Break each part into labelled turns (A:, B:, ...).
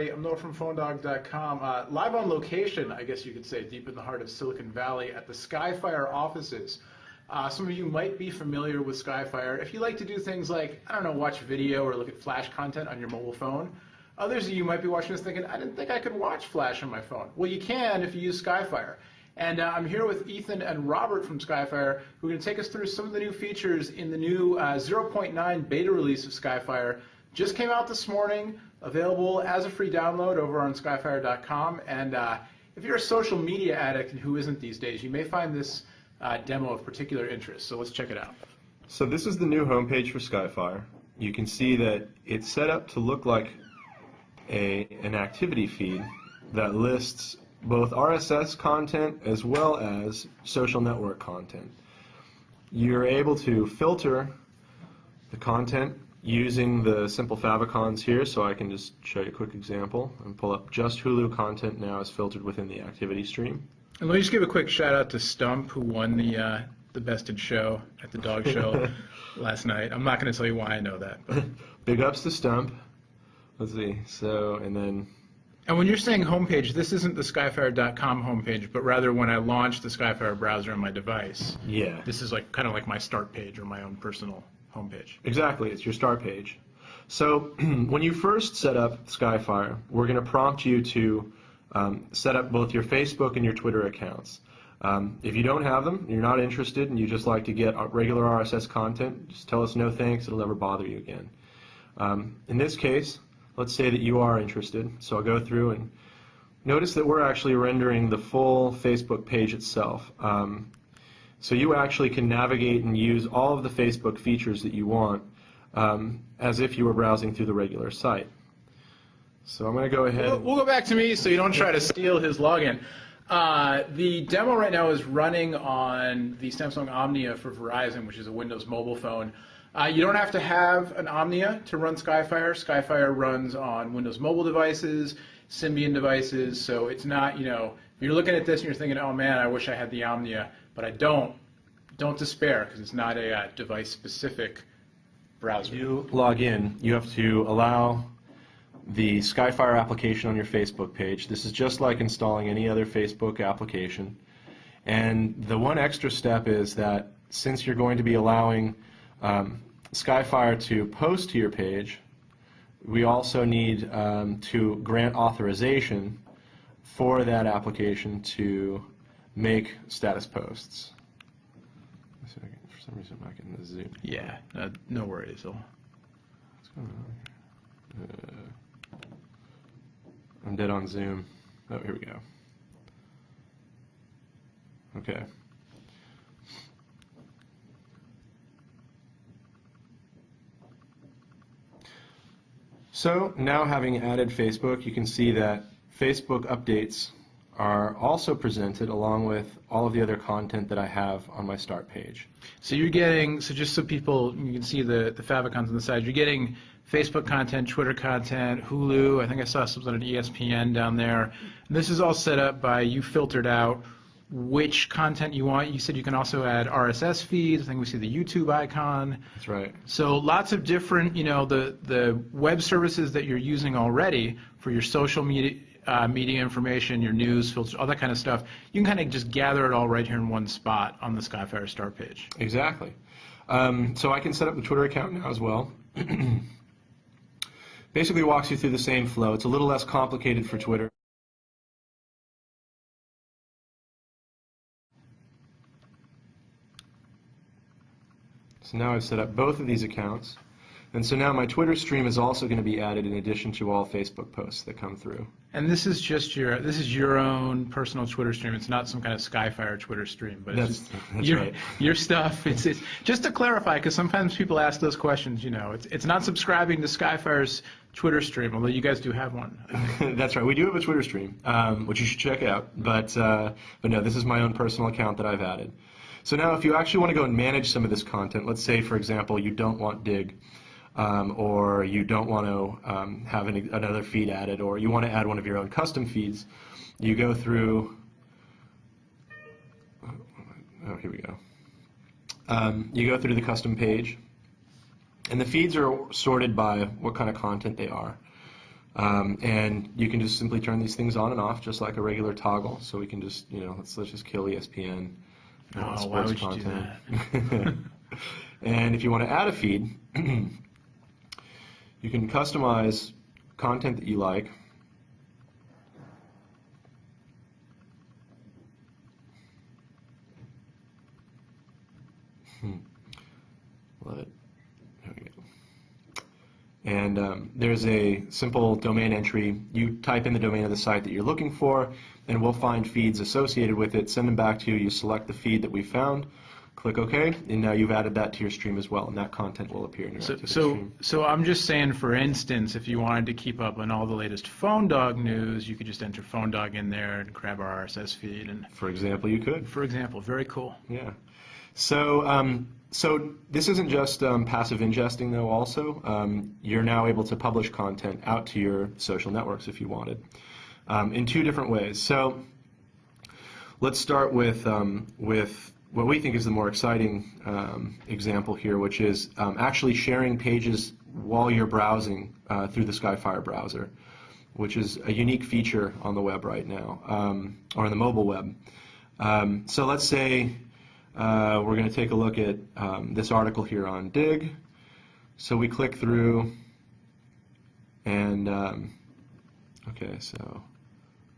A: everybody. I'm Noah from PhoneDog.com. Live on location, I guess you could say, deep in the heart of Silicon Valley at the Skyfire offices. Some of you might be familiar with Skyfire. If you like to do things like, I don't know, watch video or look at Flash content on your mobile phone, others of you might be watching this thinking, I didn't think I could watch Flash on my phone. Well, you can if you use Skyfire. And I'm here with Ethan and Robert from Skyfire, who are going to take us through some of the new features in the new 0.9 beta release of Skyfire. Just came out this morning, available as a free download over on Skyfire.com. And if you're a social media addict, and who isn't these days, you may find this demo of particular interest. So let's check it out.
B: So this is the new homepage for Skyfire. You can see that it's set up to look like an activity feed that lists both RSS content as well as social network content. You're able to filter the content using the simple favicons here, so I can just show you a quick example and pull up just Hulu content now is filtered within the activity stream.
A: And let me just give a quick shout out to Stump, who won the Best in Show at the dog show last night. I'm not going to tell you why I know that. But.
B: Big ups to Stump. Let's see. So, and then.
A: And when you're saying homepage, this isn't the Skyfire.com homepage, but rather when I launch the Skyfire browser on my device.
B: Yeah.
A: This is like kind of like my start page or my own personal homepage.
B: Exactly. It's your start page. So when you first set up Skyfire, we're going to prompt you to set up both your Facebook and your Twitter accounts. If you don't have them, you're not interested, and you just like to get regular RSS content, just tell us no thanks. It'll never bother you again. In this case, let's say that you are interested. So I'll go through and notice that we're actually rendering the full Facebook page itself. So you actually can navigate and use all of the Facebook features that you want as if you were browsing through the regular site. So I'm going to go ahead.
A: We'll go back to me so you don't try to steal his login. The demo right now is running on the Samsung Omnia for Verizon, which is a Windows mobile phone. You don't have to have an Omnia to run Skyfire. Skyfire runs on Windows mobile devices, Symbian devices, so it's not, if you're looking at this and you're thinking, oh man, I wish I had the Omnia, but I don't despair, because it's not a device-specific browser.
B: You log in, you have to allow the Skyfire application on your Facebook page. This is just like installing any other Facebook application. And the one extra step is that since you're going to be allowing Skyfire to post to your page, we also need to grant authorization for that application to make status posts. For some reason, I'm not getting the zoom.
A: Yeah, no worries.
B: What's going on? I'm dead on Zoom. Oh, here we go. Okay. So now, having added Facebook, you can see that Facebook updates are also presented along with all of the other content that I have on my start page.
A: So you're getting, so just so people, you can see the favicons on the side, you're getting Facebook content, Twitter content, Hulu, I think I saw something on ESPN down there. And this is all set up by you filtered out which content you want. You said you can also add RSS feeds. I think we see the YouTube icon.
B: That's right.
A: So lots of different, the web services that you're using already for your social media information, your news, filters, all that kind of stuff. You can kind of just gather it all right here in one spot on the Skyfire start page.
B: Exactly. So I can set up the Twitter account now as well. Basically walks you through the same flow. It's a little less complicated for Twitter. So now I've set up both of these accounts. And so now my Twitter stream is also going to be added in addition to all Facebook posts that come through.
A: And this is just your own personal Twitter stream. It's not some kind of Skyfire Twitter stream, but it's
B: that's right.
A: Your stuff. It's just to clarify, because sometimes people ask those questions. It's not subscribing to Skyfire's Twitter stream, although you guys do have one.
B: That's right. We do have a Twitter stream, which you should check out. But no, this is my own personal account that I've added. So now, if you actually want to go and manage some of this content, let's say, for example, you don't want Dig. Or you don't want to have another feed added, or you want to add one of your own custom feeds, you go through, here we go. You go through the custom page, and the feeds are sorted by what kind of content they are. And you can just simply turn these things on and off just like a regular toggle. So we can just, let's just kill ESPN.
A: Why
B: Sports
A: would you do
B: content.
A: that?
B: And if you want to add a feed, you can customize content that you like. Love it. There we go. And there's a simple domain entry. You type in the domain of the site that you're looking for, and we'll find feeds associated with it, send them back to you. You select the feed that we found, click OK, and now you've added that to your stream as well, and that content will appear in your activity stream.
A: So I'm just saying, for instance, if you wanted to keep up on all the latest phone dog news, you could just enter phone dog in there and grab our RSS feed. And
B: for example, you could.
A: For example, very cool.
B: Yeah. So this isn't just passive ingesting, though. Also, you're now able to publish content out to your social networks if you wanted, in two different ways. So let's start with what we think is the more exciting example here, which is actually sharing pages while you're browsing through the Skyfire browser, which is a unique feature on the web right now, or on the mobile web. So let's say we're going to take a look at this article here on Dig. So we click through, and okay, so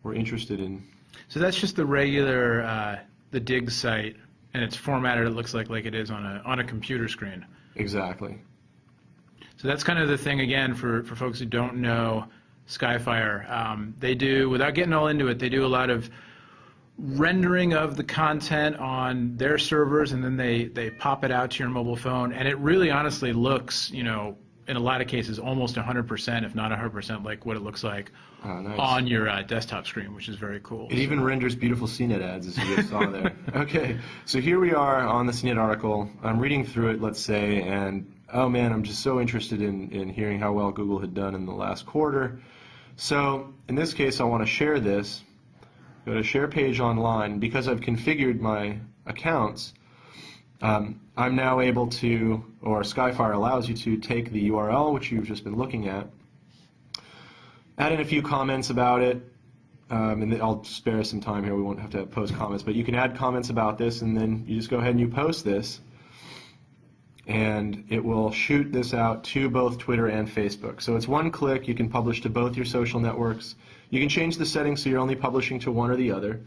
B: we're interested in.
A: So that's just the regular the Dig site, and it's formatted. It looks like it is on a computer screen.
B: Exactly.
A: So that's kind of the thing again for folks who don't know Skyfire. They do, without getting all into it, they do a lot of rendering of the content on their servers, and then they pop it out to your mobile phone, and it really honestly looks, in a lot of cases, almost 100%, if not 100%, like what it looks like
B: Nice.
A: on your desktop screen, which is very cool.
B: It even renders beautiful CNET ads, as you just saw there. Okay, so here we are on the CNET article. I'm reading through it, let's say, and oh man, I'm just so interested in hearing how well Google had done in the last quarter. So in this case, I want to share this. Go to Share Page Online. Because I've configured my accounts, I'm now able to, or Skyfire allows you to take the URL, which you've just been looking at, add in a few comments about it, and I'll spare some time here. We won't have to post comments, but you can add comments about this, and then you just go ahead and you post this, and it will shoot this out to both Twitter and Facebook. So it's one click. You can publish to both your social networks. You can change the settings so you're only publishing to one or the other.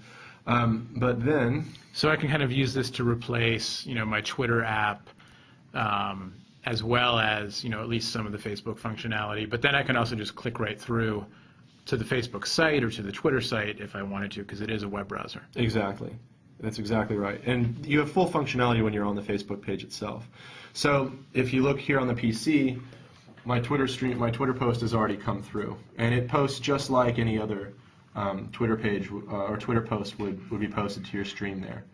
B: But then...
A: So I can kind of use this to replace, my Twitter app, as well as, at least some of the Facebook functionality. But then I can also just click right through to the Facebook site or to the Twitter site if I wanted to, because it is a web browser.
B: Exactly. That's exactly right. And you have full functionality when you're on the Facebook page itself. So if you look here on the PC, my Twitter post has already come through, and it posts just like any other Twitter page or Twitter post would be posted to your stream there.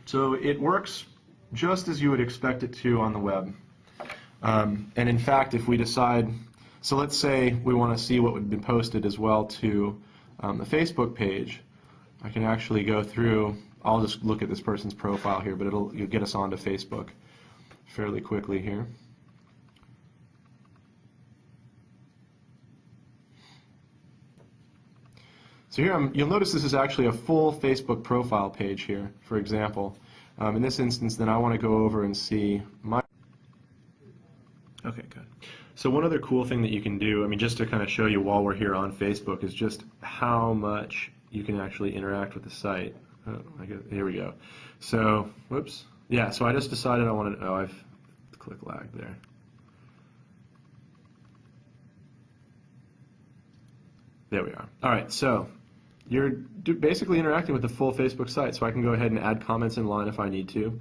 B: So it works just as you would expect it to on the web. And in fact, if we decide, so let's say we want to see what would have been posted as well to the Facebook page, I can actually go through. I'll just look at this person's profile here, but you'll get us onto Facebook fairly quickly here. So here you'll notice this is actually a full Facebook profile page here, for example. In this instance, then I want to go over and see my... Okay, good. So one other cool thing that you can do, just to kind of show you while we're here on Facebook, is just how much you can actually interact with the site. Oh, here we go. So, whoops. Yeah, so I just decided I wanted, I've click lag there. There we are. All right, so you're basically interacting with the full Facebook site, so I can go ahead and add comments in line if I need to.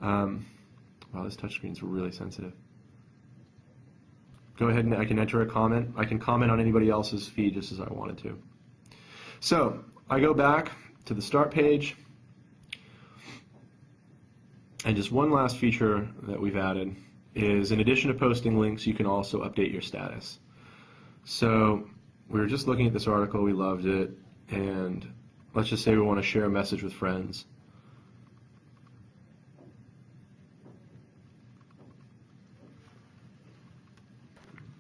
B: Wow, this touchscreen's really sensitive. Go ahead and I can enter a comment. I can comment on anybody else's feed just as I wanted to. So I go back to the start page, and just one last feature that we've added is, in addition to posting links, you can also update your status. So we were just looking at this article, we loved it, and let's just say we want to share a message with friends.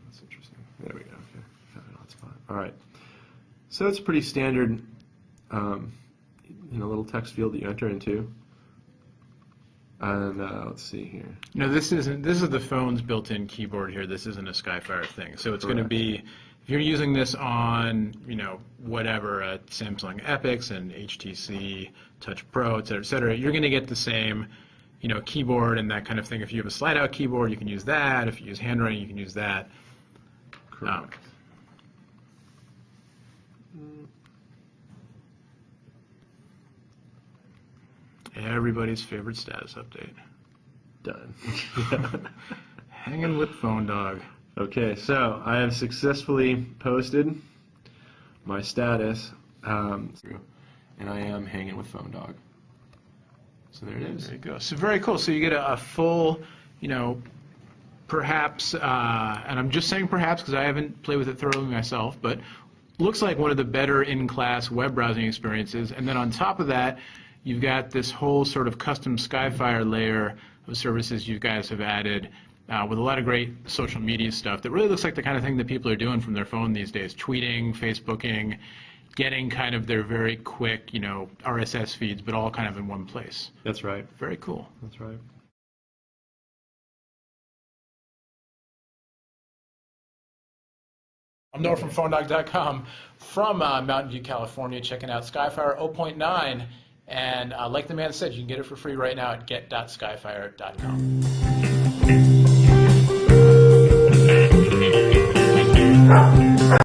B: That's interesting. There we go. Okay, found an hotspot. All right. So it's pretty standard, little text field that you enter into. And let's see here.
A: No, this is the phone's built-in keyboard here. This isn't a Skyfire thing. So it's going to be, if you're using this on, whatever, Samsung Epics and HTC Touch Pro, et cetera, you're going to get the same, keyboard and that kind of thing. If you have a slide-out keyboard, you can use that. If you use handwriting, you can use that.
B: Correct.
A: Everybody's favorite status update.
B: Done.
A: Hanging with Phone Dog.
B: Okay, so I have successfully posted my status, and I am hanging with Phone Dog. So there it is.
A: There you go. So very cool. So you get a full, perhaps, and I'm just saying perhaps because I haven't played with it thoroughly myself, but looks like one of the better in-class web browsing experiences. And then on top of that, you've got this whole sort of custom Skyfire layer of services you guys have added with a lot of great social media stuff that really looks like the kind of thing that people are doing from their phone these days, tweeting, Facebooking, getting kind of their very quick, RSS feeds, but all kind of in one place.
B: That's right.
A: Very cool.
B: That's right.
A: I'm Noah from PhoneDog.com from Mountain View, California, checking out Skyfire 0.9. And like the man said, you can get it for free right now at get.skyfire.com.